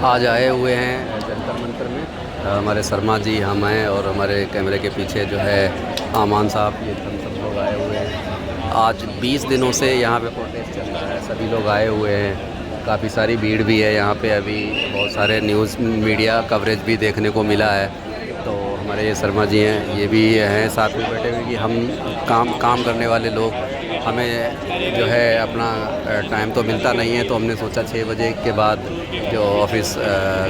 आज आए हुए हैं जंतर मंतर में। हमारे शर्मा जी, हम हैं और हमारे कैमरे के पीछे जो है आमान साहब, ये हम सब लोग आए हुए हैं। आज 20 दिनों से यहाँ पे प्रोटेस्ट चल रहा है, सभी लोग आए हुए हैं। काफ़ी सारी भीड़ भी है यहाँ पे, अभी बहुत सारे न्यूज़ मीडिया कवरेज भी देखने को मिला है। तो हमारे ये शर्मा जी हैं, ये भी हैं साथ में बैठे हुए कि हम काम करने वाले लोग, हमें जो है अपना टाइम तो मिलता नहीं है, तो हमने सोचा 6 बजे के बाद जो ऑफिस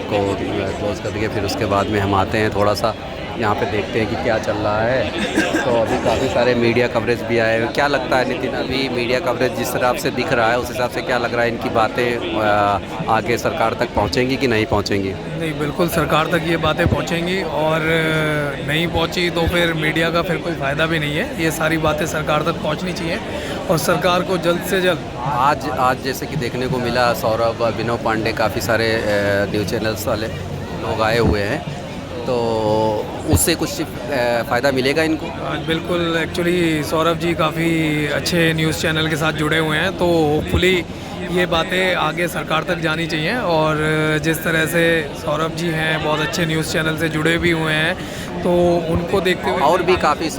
को क्लोज़ कर दिए, फिर उसके बाद में हम आते हैं, थोड़ा सा यहाँ पे देखते हैं कि क्या चल रहा है। तो अभी काफ़ी सारे मीडिया कवरेज भी आए हैं। क्या लगता है नितिन, अभी मीडिया कवरेज जिस हिसाब से दिख रहा है उस हिसाब से क्या लग रहा है, इनकी बातें आगे सरकार तक पहुँचेंगी कि नहीं पहुँचेंगी? नहीं, बिल्कुल सरकार तक ये बातें पहुंचेंगी, और नहीं पहुंची तो फिर मीडिया का फिर कोई फ़ायदा भी नहीं है। ये सारी बातें सरकार तक पहुंचनी चाहिए और सरकार को जल्द से जल्द। आज जैसे कि देखने को मिला, सौरभ, अभिनव पांडे, काफ़ी सारे न्यूज़ चैनल्स वाले लोग आए हुए हैं, तो उससे कुछ फ़ायदा मिलेगा इनको? बिल्कुल, एक्चुअली सौरभ जी काफ़ी अच्छे न्यूज़ चैनल के साथ जुड़े हुए हैं, तो होपफुली ये बातें आगे सरकार तक जानी चाहिए। और जिस तरह से सौरभ जी हैं, बहुत अच्छे न्यूज़ चैनल से जुड़े भी हुए हैं, तो उनको देखते हुए और भी काफ़ी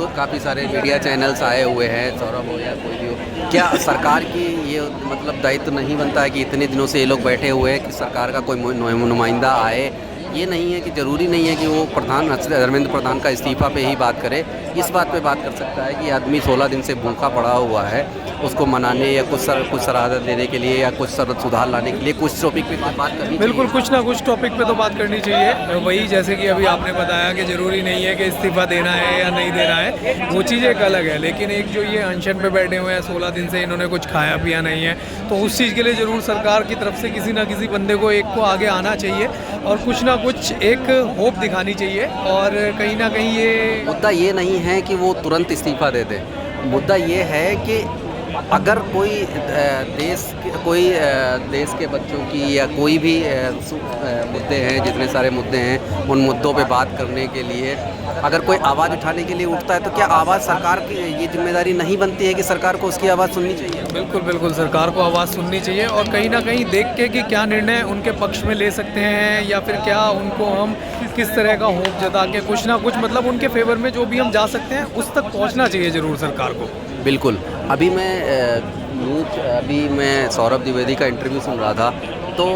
सारे मीडिया चैनल्स आए हुए हैं, सौरभ हो या कोई भी हो। क्या सरकार की ये मतलब दायित्व नहीं बनता है कि इतने दिनों से ये लोग बैठे हुए हैं कि सरकार का कोई नुमाइंदा आए? ये नहीं है कि ज़रूरी नहीं है कि वो धर्मेंद्र प्रधान का इस्तीफ़ा पे ही बात करे, इस बात पे बात कर सकता है कि आदमी 16 दिन से भूखा पड़ा हुआ है, उसको मनाने या कुछ शरारत देने के लिए या कुछ सुधार लाने के लिए कुछ टॉपिक पे बात करनी। बिल्कुल, कुछ ना कुछ टॉपिक पे तो बात करनी चाहिए। वही जैसे कि अभी आपने बताया कि ज़रूरी नहीं है कि इस्तीफ़ा देना है या नहीं देना है, वो चीज़ एक अलग है। लेकिन एक जो ये अनशन पे बैठे हुए हैं, 16 दिन से इन्होंने कुछ खाया पिया नहीं है, तो उस चीज़ के लिए ज़रूर सरकार की तरफ से किसी ना किसी बंदे को एक को आगे आना चाहिए और कुछ ना कुछ एक होप दिखानी चाहिए। और कहीं ना कहीं ये मुद्दा ये नहीं है कि वो तुरंत इस्तीफ़ा दे दे, मुद्दा ये है कि अगर कोई देश के बच्चों की या कोई भी मुद्दे हैं, जितने सारे मुद्दे हैं, उन मुद्दों पे बात करने के लिए अगर कोई आवाज़ उठाने के लिए उठता है, तो क्या आवाज़ सरकार की ये जिम्मेदारी नहीं बनती है कि सरकार को उसकी आवाज़ सुननी चाहिए? बिल्कुल बिल्कुल, सरकार को आवाज़ सुननी चाहिए और कहीं ना कहीं देख के कि क्या निर्णय उनके पक्ष में ले सकते हैं, या फिर क्या उनको हम किस तरह का होप जता के कुछ ना कुछ मतलब उनके फेवर में जो भी हम जा सकते हैं उस तक पहुंचना चाहिए ज़रूर सरकार को। बिल्कुल। अभी मैं सौरभ द्विवेदी का इंटरव्यू सुन रहा था, तो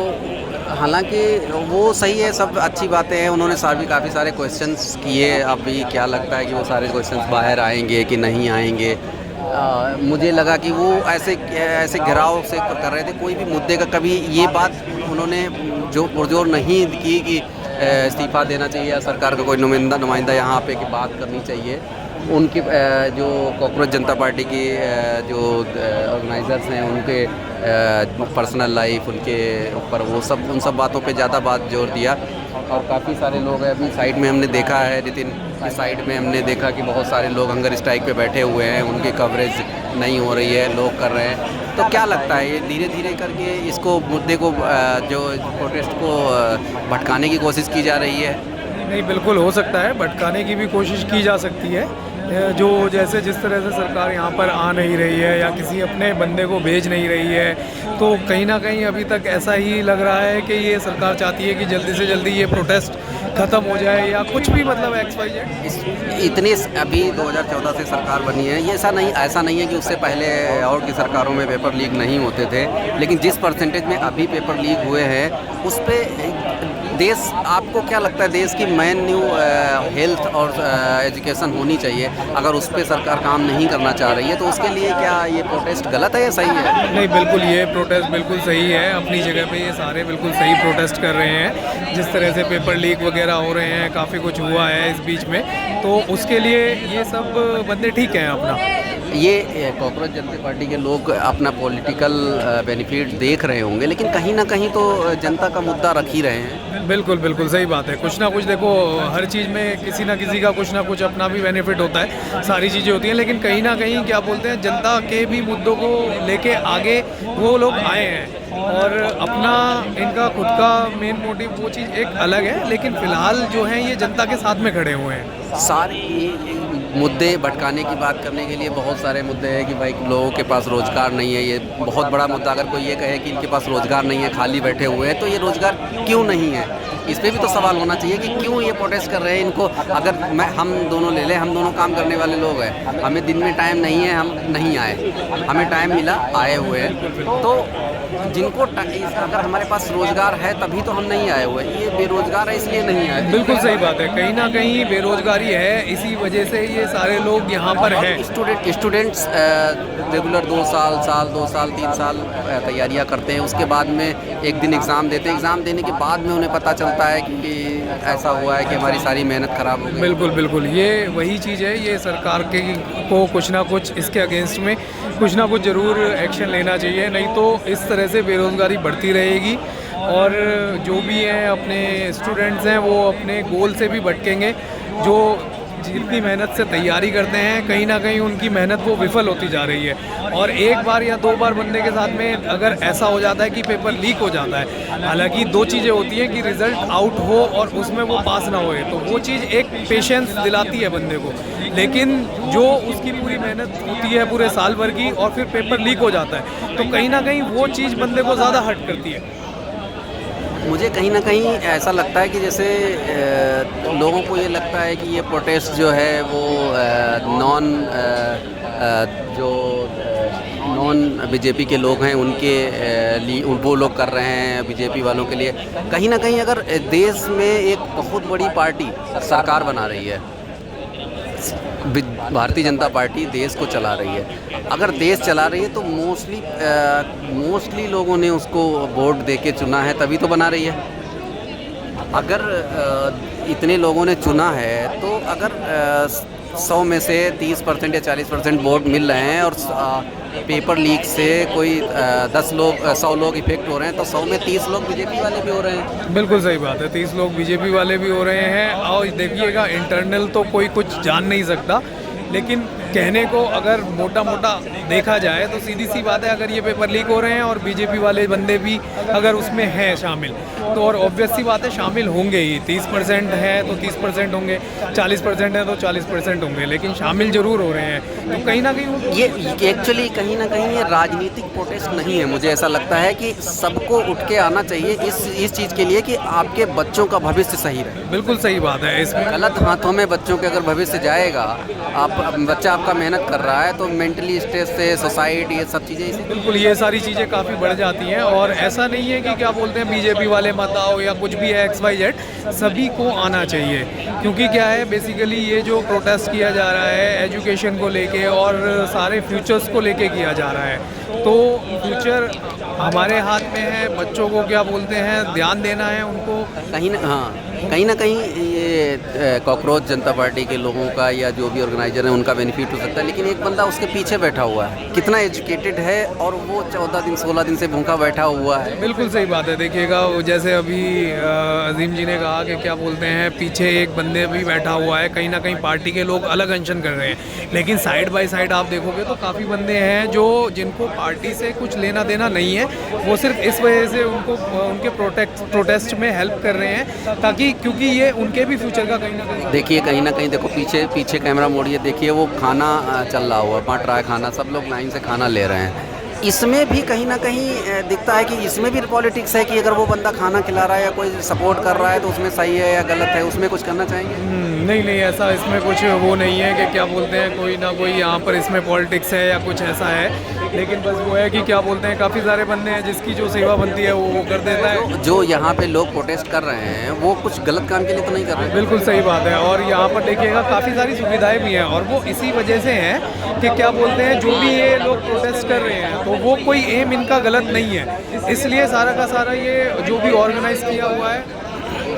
हालांकि वो सही है, सब अच्छी बातें हैं, उन्होंने काफ़ी सारे क्वेश्चंस किए। अभी क्या लगता है कि वो सारे क्वेश्चंस बाहर आएंगे कि नहीं आएंगे? मुझे लगा कि वो ऐसे घिराव से कर रहे थे, कोई भी मुद्दे का कभी ये बात उन्होंने जो पुरजोर नहीं की कि इस्तीफ़ा देना चाहिए या सरकार का कोई नुमाइंदा यहाँ पे की बात करनी चाहिए। उनकी जो कॉकरोच जनता पार्टी की जो ऑर्गेनाइजर्स हैं, उनके पर्सनल लाइफ, उनके ऊपर उन सब बातों पे ज़्यादा बात जोर दिया। और काफ़ी सारे लोग हैं, अभी साइड में हमने देखा है नितिन, साइड में हमने देखा कि बहुत सारे लोग हंगर स्ट्राइक पे बैठे हुए हैं, उनकी कवरेज नहीं हो रही है, लोग कर रहे हैं। तो क्या लगता है ये धीरे धीरे करके इसको मुद्दे को जो प्रोटेस्ट को भटकाने की कोशिश की जा रही है? नहीं, बिल्कुल हो सकता है, भटकाने की भी कोशिश की जा सकती है। जो जैसे जिस तरह से सरकार यहाँ पर आ नहीं रही है या किसी अपने बंदे को भेज नहीं रही है, तो कहीं ना कहीं अभी तक ऐसा ही लग रहा है कि ये सरकार चाहती है कि जल्दी से जल्दी ये प्रोटेस्ट ख़त्म हो जाए या कुछ भी मतलब XYZ। इतनी अभी 2014 से सरकार बनी है, ये ऐसा नहीं है कि उससे पहले और की सरकारों में पेपर लीक नहीं होते थे, लेकिन जिस परसेंटेज में अभी पेपर लीक हुए हैं उस पर देश, आपको क्या लगता है देश की मेन न्यू हेल्थ और एजुकेशन होनी चाहिए, अगर उस पर सरकार काम नहीं करना चाह रही है, तो उसके लिए क्या ये प्रोटेस्ट गलत है या सही है? नहीं, बिल्कुल ये प्रोटेस्ट बिल्कुल सही है, अपनी जगह पे ये सारे बिल्कुल सही प्रोटेस्ट कर रहे हैं। जिस तरह से पेपर लीक वगैरह हो रहे हैं, काफ़ी कुछ हुआ है इस बीच में, तो उसके लिए ये सब बंदे ठीक हैं अपना। ये कॉकरोच जनता पार्टी के लोग अपना पॉलिटिकल बेनिफिट देख रहे होंगे, लेकिन कहीं ना कहीं तो जनता का मुद्दा रख ही रहे हैं। बिल्कुल बिल्कुल सही बात है, कुछ ना कुछ देखो, हर चीज़ में किसी ना किसी का कुछ ना कुछ अपना भी बेनिफिट होता है, सारी चीज़ें होती हैं, लेकिन कहीं ना कहीं क्या बोलते हैं, जनता के भी मुद्दों को लेके आगे वो लोग आए हैं और अपना इनका खुद का मेन मोटिव वो चीज़ एक अलग है, लेकिन फ़िलहाल जो है ये जनता के साथ में खड़े हुए हैं। सारी मुद्दे भटकाने की बात करने के लिए बहुत सारे मुद्दे हैं कि भाई लोगों के पास रोज़गार नहीं है। ये बहुत बड़ा मुद्दा, अगर कोई ये कहे कि इनके पास रोज़गार नहीं है, खाली बैठे हुए हैं, तो ये रोज़गार क्यों नहीं है, इस पर भी तो सवाल होना चाहिए कि क्यों ये प्रोटेस्ट कर रहे हैं। इनको अगर हम दोनों ले लें, हम दोनों काम करने वाले लोग हैं, हमें दिन में टाइम नहीं है, हम नहीं आए, हमें टाइम मिला, आए हुए हैं। तो जिनको अगर हमारे पास रोज़गार है तभी तो हम नहीं आए हुए, ये बेरोज़गार है इसलिए नहीं आए। बिल्कुल सही बात है, कहीं ना कहीं बेरोजगारी है, इसी वजह से ये सारे लोग यहाँ पर हैं। स्टूडेंट्स रेगुलर 2 साल 2 साल 3 साल तैयारियाँ करते हैं, उसके बाद में एक दिन एग्ज़ाम देते हैं, एग्ज़ाम देने के बाद में उन्हें पता चलता है कि ऐसा हुआ है कि हमारी सारी मेहनत ख़राब हो गई। बिल्कुल बिल्कुल, ये वही चीज़ है, ये सरकार के को कुछ ना कुछ इसके अगेंस्ट में कुछ ना कुछ ज़रूर एक्शन लेना चाहिए, नहीं तो इस तरह से बेरोज़गारी बढ़ती रहेगी और जो भी हैं अपने स्टूडेंट्स हैं वो अपने गोल से भी भटकेंगे। जो जितनी मेहनत से तैयारी करते हैं, कहीं ना कहीं उनकी मेहनत वो विफल होती जा रही है। और एक बार या 2 बार बनने के साथ में अगर ऐसा हो जाता है कि पेपर लीक हो जाता है, हालांकि 2 चीज़ें होती हैं कि रिज़ल्ट आउट हो और उसमें वो पास ना होए, तो वो चीज़ एक पेशेंस दिलाती है बंदे को। लेकिन जो उसकी पूरी मेहनत होती है पूरे साल भर की और फिर पेपर लीक हो जाता है, तो कहीं ना कहीं वो चीज़ बंदे को ज़्यादा हर्ट करती है। मुझे कहीं ना कहीं ऐसा लगता है कि जैसे लोगों को ये लगता है कि ये प्रोटेस्ट जो है वो नॉन बीजेपी के लोग हैं उनके लिए वो लोग कर रहे हैं, बीजेपी वालों के लिए। कहीं ना कहीं अगर देश में एक बहुत बड़ी पार्टी सरकार बना रही है, भारतीय जनता पार्टी देश को चला रही है, अगर देश चला रही है तो मोस्टली लोगों ने उसको वोट दे के चुना है, तभी तो बना रही है। अगर इतने लोगों ने चुना है तो अगर 100 में से 30% या 40% वोट मिल रहे हैं और पेपर लीक से कोई 100 लोग इफेक्ट हो रहे हैं, तो 100 में 30 लोग बीजेपी वाले भी हो रहे हैं। बिल्कुल सही बात है, 30 लोग बीजेपी वाले भी हो रहे हैं। और देखिएगा, इंटरनल तो कोई कुछ जान नहीं सकता, लेकिन कहने को अगर मोटा मोटा देखा जाए तो सीधी सी बात है, अगर ये पेपर लीक हो रहे हैं और बीजेपी वाले बंदे भी अगर उसमें हैं शामिल, तो और ऑब्वियस सी बात है शामिल होंगे ही। 30% है तो 30% होंगे, 40% है तो 40% होंगे, लेकिन शामिल ज़रूर हो रहे हैं। तो कहीं ना कहीं ये एक्चुअली कहीं ना कहीं ये राजनीतिक प्रोटेस्ट नहीं है। मुझे ऐसा लगता है कि सबको उठ के आना चाहिए इस चीज़ के लिए कि आपके बच्चों का भविष्य सही रहे। बिल्कुल सही बात है, इसमें गलत हाथों में बच्चों के अगर भविष्य जाएगा, बच्चा आपका मेहनत कर रहा है, तो मेंटली स्ट्रेस से सोसाइटी ये सब चीज़ें, बिल्कुल ये सारी चीज़ें काफ़ी बढ़ जाती हैं। और ऐसा नहीं है कि क्या बोलते हैं बीजेपी वाले मत आओ या कुछ भी है XYZ, सभी को आना चाहिए। क्योंकि क्या है, बेसिकली ये जो प्रोटेस्ट किया जा रहा है एजुकेशन को लेके और सारे फ्यूचर्स को लेके किया जा रहा है, तो फ्यूचर हमारे हाथ में है। बच्चों को क्या बोलते हैं ध्यान देना है उनको। कहीं ना कहीं ये कॉकरोच जनता पार्टी के लोगों का या जो भी ऑर्गेनाइजर है उनका बेनिफिट हो सकता है, लेकिन एक बंदा उसके पीछे बैठा हुआ है, कितना एजुकेटेड है और वो 14 दिन 16 दिन से भूखा बैठा हुआ है। बिल्कुल सही बात है, देखिएगा जैसे अभी अजीम जी ने कहा कि क्या बोलते हैं पीछे एक बंदे भी बैठा हुआ है, कहीं ना कहीं पार्टी के लोग अलग अनशन कर रहे हैं, लेकिन साइड बाय साइड आप देखोगे तो काफ़ी बंदे हैं जिनको पार्टी से कुछ लेना देना नहीं है, वो सिर्फ इस वजह से उनके प्रोटेस्ट में हेल्प कर रहे हैं, ताकि क्योंकि ये उनके भी फ्यूचर का कहीं ना कहीं देखो पीछे कैमरा मोड़िए, देखिए वो खाना चल रहा हुआ, बांट रहा है खाना, सब लोग लाइन से खाना ले रहे हैं। इसमें भी कहीं ना कहीं दिखता है कि इसमें भी पॉलिटिक्स है कि अगर वो बंदा खाना खिला रहा है या कोई सपोर्ट कर रहा है तो उसमें सही है या गलत है, उसमें कुछ करना चाहेंगे? नहीं, ऐसा इसमें कुछ वो नहीं है कि क्या बोलते हैं कोई ना कोई यहाँ पर इसमें पॉलिटिक्स है या कुछ ऐसा है, लेकिन बस वो है कि क्या बोलते हैं काफ़ी सारे बंदे हैं जिसकी जो सेवा बनती है वो कर देता है। जो यहाँ पे लोग प्रोटेस्ट कर रहे हैं वो कुछ गलत काम के लिए तो नहीं कर रहे हैं। बिल्कुल सही बात है, और यहाँ पर देखिएगा काफ़ी सारी सुविधाएं भी हैं, और वो इसी वजह से हैं कि क्या बोलते हैं जो भी ये लोग प्रोटेस्ट कर रहे हैं तो वो कोई एम इनका गलत नहीं है, इसलिए सारा का सारा ये जो भी ऑर्गेनाइज किया हुआ है।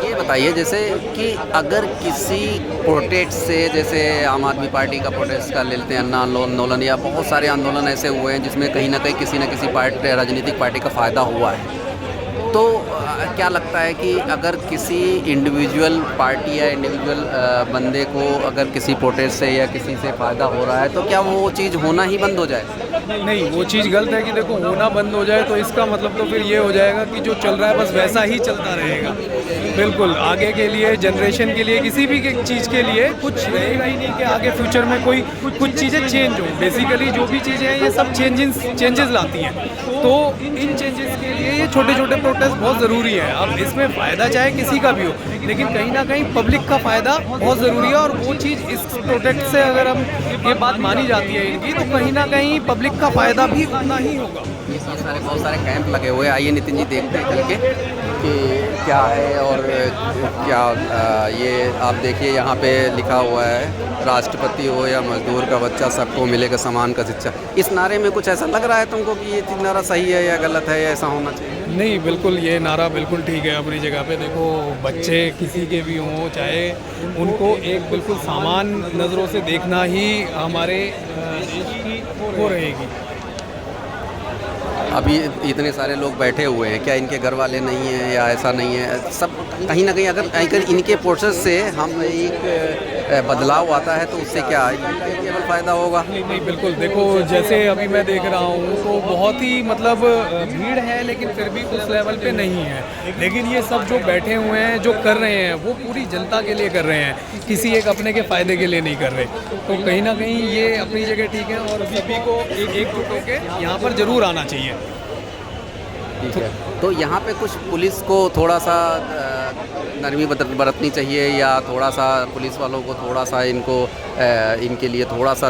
ये बताइए जैसे कि अगर किसी प्रोटेस्ट से, जैसे आम आदमी पार्टी का प्रोटेस्ट का ले लेते हैं, अन्ना आंदोलन या बहुत सारे आंदोलन ऐसे हुए हैं जिसमें कहीं ना कहीं किसी न किसी राजनीतिक पार्टी का फ़ायदा हुआ है, तो क्या लगता है कि अगर किसी इंडिविजुअल पार्टी या इंडिविजुअल बंदे को अगर किसी प्रोटेस्ट से या किसी से फ़ायदा हो रहा है तो क्या वो चीज़ होना ही बंद हो जाए? नहीं, वो चीज़ गलत है कि देखो होना बंद हो जाए तो इसका मतलब तो फिर ये हो जाएगा कि जो चल रहा है बस वैसा ही चलता रहेगा। बिल्कुल आगे के लिए, जनरेशन के लिए, किसी भी चीज़ के लिए कुछ रहेगा ही नहीं कि आगे फ्यूचर में कोई कुछ चीज़ें चेंज हो। बेसिकली जो भी चीज़ें हैं ये सब चेंजेस लाती हैं, तो इन चेंजेस के लिए ये छोटे छोटे प्रोटेस्ट बहुत ज़रूरी है। अब इसमें फ़ायदा चाहे किसी का भी हो, लेकिन कहीं ना कहीं पब्लिक का फ़ायदा बहुत ज़रूरी है। और वो चीज़ इस प्रोटेस्ट से अगर हम ये बात मानी जाती है इनकी, तो कहीं ना कहीं पब्लिक का फ़ायदा भी उतना ही होगा। ये बहुत सारे कैंप लगे हुए हैं। आइए नितिन जी देखते हैं चल के कि क्या है और क्या ये आप देखिए यहाँ पे लिखा हुआ है, राष्ट्रपति हो या मजदूर का बच्चा सबको मिलेगा समान का शिक्षा। इस नारे में कुछ ऐसा लग रहा है तुमको कि ये नारा सही है या गलत है या ऐसा होना चाहिए? नहीं, बिल्कुल ये नारा बिल्कुल ठीक है अपनी जगह पे। देखो बच्चे किसी के भी हों, चाहे उनको एक बिल्कुल समान नज़रों से देखना ही हमारे देश की वो रहेगी। अभी इतने सारे लोग बैठे हुए हैं, क्या इनके घर वाले नहीं हैं या ऐसा नहीं है? सब कहीं ना कहीं अगर इनके प्रोसेस से हम एक बदलाव आता है तो उससे क्या केवल फ़ायदा होगा? नहीं, बिल्कुल। देखो जैसे अभी मैं देख रहा हूँ तो बहुत ही मतलब भीड़ है, लेकिन फिर भी उस लेवल पे नहीं है। लेकिन ये सब जो बैठे हुए हैं, जो कर रहे हैं, वो पूरी जनता के लिए कर रहे हैं, किसी एक अपने के फ़ायदे के लिए नहीं कर रहे। तो कहीं ना कहीं ये अपनी जगह ठीक है और सभी को एकजुट होकर यहाँ पर ज़रूर आना चाहिए। ठीक है, तो यहाँ पे कुछ पुलिस को थोड़ा सा नरमी बरतनी चाहिए या थोड़ा सा पुलिस वालों को थोड़ा सा इनके लिए थोड़ा सा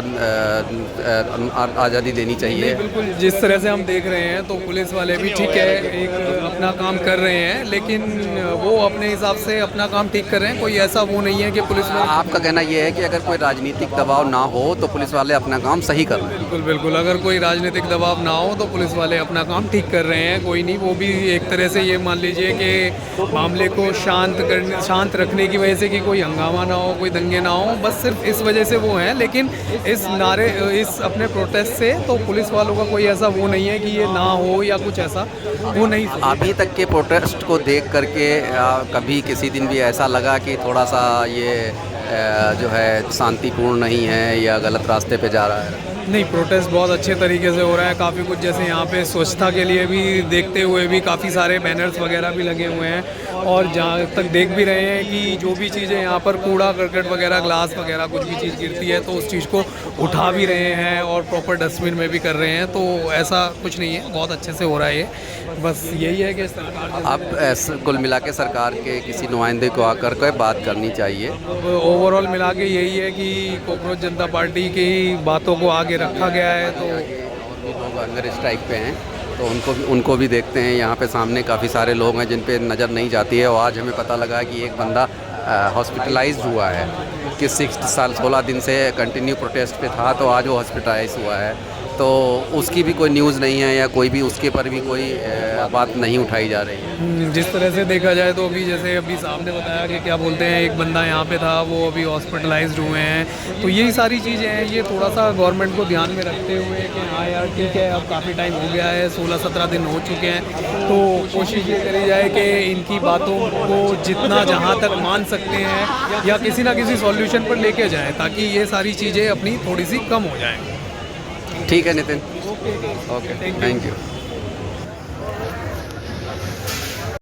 आज़ादी देनी चाहिए? बिल्कुल, जिस तरह से हम देख रहे हैं तो पुलिस वाले भी ठीक है, एक अपना काम कर रहे हैं, लेकिन वो अपने हिसाब से अपना काम ठीक कर रहे हैं। कोई ऐसा वो नहीं है कि पुलिस वाले। आपका कहना ये है कि अगर कोई राजनीतिक दबाव ना हो तो पुलिस वाले अपना काम सही कर रहे हैं? बिल्कुल बिल्कुल, अगर कोई राजनीतिक दबाव ना हो तो पुलिस वाले अपना काम ठीक कर रहे हैं। कोई नहीं, वो भी एक तरह से ये मान लीजिए कि मामले को शांत रखने की वजह से कि कोई हंगामा ना हो, कोई दंगे ना हो, बस सिर्फ इस वजह से वो हैं। लेकिन इस अपने प्रोटेस्ट से तो पुलिस वालों का कोई ऐसा वो नहीं है कि ये ना हो या कुछ ऐसा वो नहीं। अभी तक के प्रोटेस्ट को देख करके कभी किसी दिन भी ऐसा लगा कि थोड़ा सा ये जो है शांतिपूर्ण नहीं है या गलत रास्ते पे जा रहा है? नहीं, प्रोटेस्ट बहुत अच्छे तरीके से हो रहा है। काफ़ी कुछ जैसे यहाँ पे स्वच्छता के लिए भी देखते हुए भी काफ़ी सारे बैनर्स वगैरह भी लगे हुए हैं, और जहाँ तक देख भी रहे हैं कि जो भी चीज़ें यहाँ पर कूड़ा करकट वगैरह, ग्लास वगैरह कुछ भी चीज़ गिरती है तो उस चीज़ को उठा भी रहे हैं और प्रॉपर डस्टबिन में भी कर रहे हैं। तो ऐसा कुछ नहीं है, बहुत अच्छे से हो रहा है ये। बस यही है कि सरकार अब कुल मिला के सरकार के किसी नुमाइंदे को आकर के बात करनी चाहिए। ओवरऑल मिला के यही है कि कॉकरोच जनता पार्टी की बातों को आगे रखा गया है। तो लोग अंदर स्ट्राइक पे हैं तो उनको भी देखते हैं। यहाँ पे सामने काफ़ी सारे लोग हैं जिन पे नज़र नहीं जाती है, और आज हमें पता लगा कि एक बंदा हॉस्पिटलाइज्ड हुआ है कि 16 दिन से कंटिन्यू प्रोटेस्ट पे था, तो आज वो हॉस्पिटलाइज हुआ है। तो उसकी भी कोई न्यूज़ नहीं है या कोई भी उसके पर भी कोई बात नहीं उठाई जा रही है। जिस तरह से देखा जाए तो अभी जैसे अभी साहब ने बताया कि क्या बोलते हैं, एक बंदा यहाँ पे था वो अभी हॉस्पिटलाइज्ड हुए हैं। तो यही सारी चीज़ें हैं, ये थोड़ा सा गवर्नमेंट को ध्यान में रखते हुए कि हाँ यार ठीक है, अब काफ़ी टाइम हो गया है, 16-17 दिन हो चुके हैं, तो कोशिश ये करी जाए कि इनकी बातों को जितना जहाँ तक मान सकते हैं या किसी ना किसी सॉल्यूशन पर लेके जाएँ, ताकि ये सारी चीज़ें अपनी थोड़ी सी कम हो जाएँ। ठीक है नितिन, ओके, थैंक यू।